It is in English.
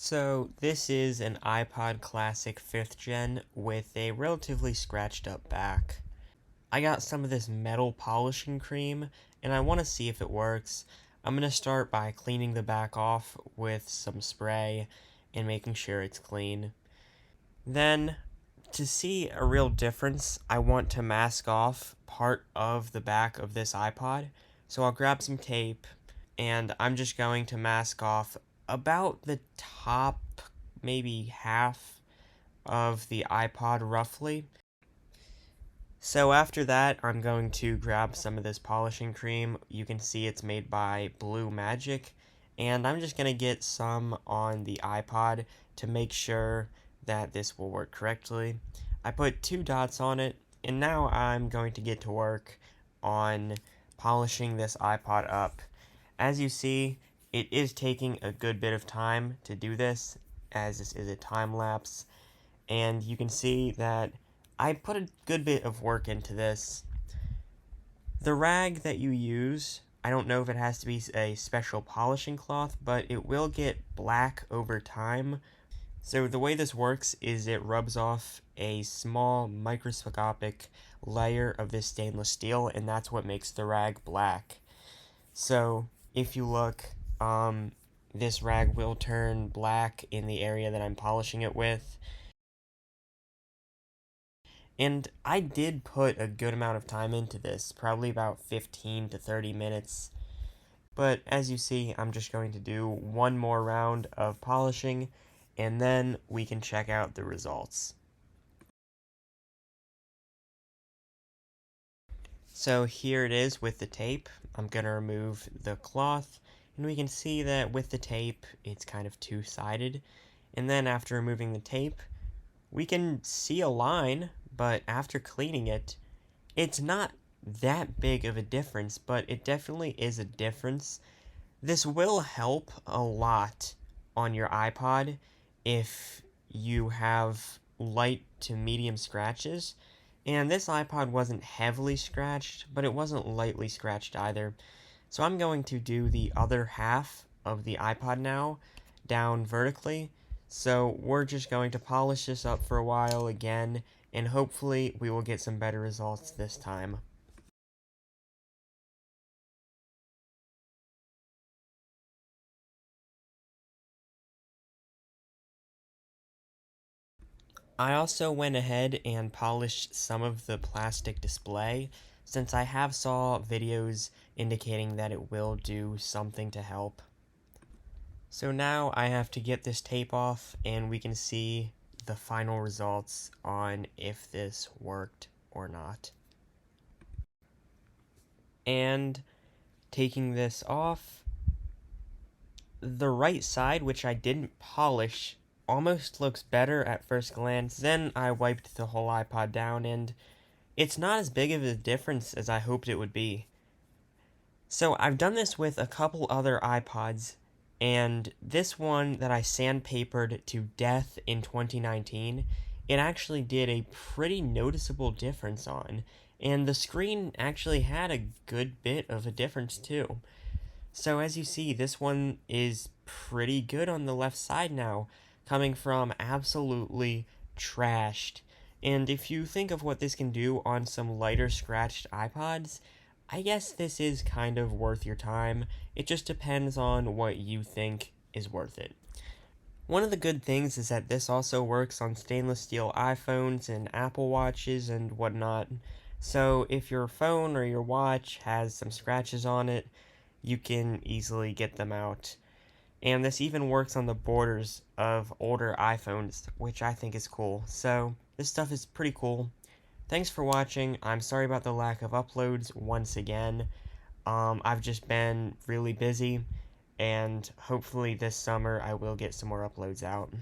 So this is an iPod Classic 5th Gen with a relatively scratched up back. I got some of this metal polishing cream and I want to see if it works. I'm going to start by cleaning the back off with some spray and making sure it's clean. Then, to see a real difference, I want to mask off part of the back of this iPod. So I'll grab some tape and I'm just going to mask off about the top, maybe half of the iPod roughly. So after that, I'm going to grab some of this polishing cream. You can see it's made by Blue Magic, and I'm just going to get some on the iPod to make sure that this will work correctly. I put 2 dots on it, and now I'm going to get to work on polishing this iPod up. As you see, it is taking a good bit of time to do this, as this is a time lapse, and you can see that I put a good bit of work into this. The rag that you use, I don't know if it has to be a special polishing cloth, but it will get black over time. So the way this works is it rubs off a small microscopic layer of this stainless steel, and that's what makes the rag black. So if you look, this rag will turn black in the area that I'm polishing it with. And I did put a good amount of time into this, probably about 15 to 30 minutes. But as you see, I'm just going to do one more round of polishing, and then we can check out the results. So here it is with the tape. I'm going to remove the cloth, and we can see that with the tape, it's kind of two-sided. And then after removing the tape, we can see a line, but after cleaning it, it's not that big of a difference, but it definitely is a difference. This will help a lot on your iPod if you have light to medium scratches. And this iPod wasn't heavily scratched, but it wasn't lightly scratched either. So I'm going to do the other half of the iPod now, down vertically. So we're just going to polish this up for a while again, and hopefully we will get some better results this time. I also went ahead and polished some of the plastic display, since I have saw videos indicating that it will do something to help. So now I have to get this tape off, and we can see the final results on if this worked or not. And taking this off, the right side, which I didn't polish, almost looks better at first glance. Then I wiped the whole iPod down, and it's not as big of a difference as I hoped it would be. So I've done this with a couple other iPods, and this one that I sandpapered to death in 2019, it actually did a pretty noticeable difference on, and the screen actually had a good bit of a difference too. So as you see, this one is pretty good on the left side now, coming from absolutely trashed. And if you think of what this can do on some lighter scratched iPods, I guess this is kind of worth your time. It just depends on what you think is worth it. One of the good things is that this also works on stainless steel iPhones and Apple Watches and whatnot. So if your phone or your watch has some scratches on it, you can easily get them out. And this even works on the borders of older iPhones, which I think is cool. So this stuff is pretty cool. Thanks for watching. I'm sorry about the lack of uploads once again. I've just been really busy, and hopefully this summer I will get some more uploads out.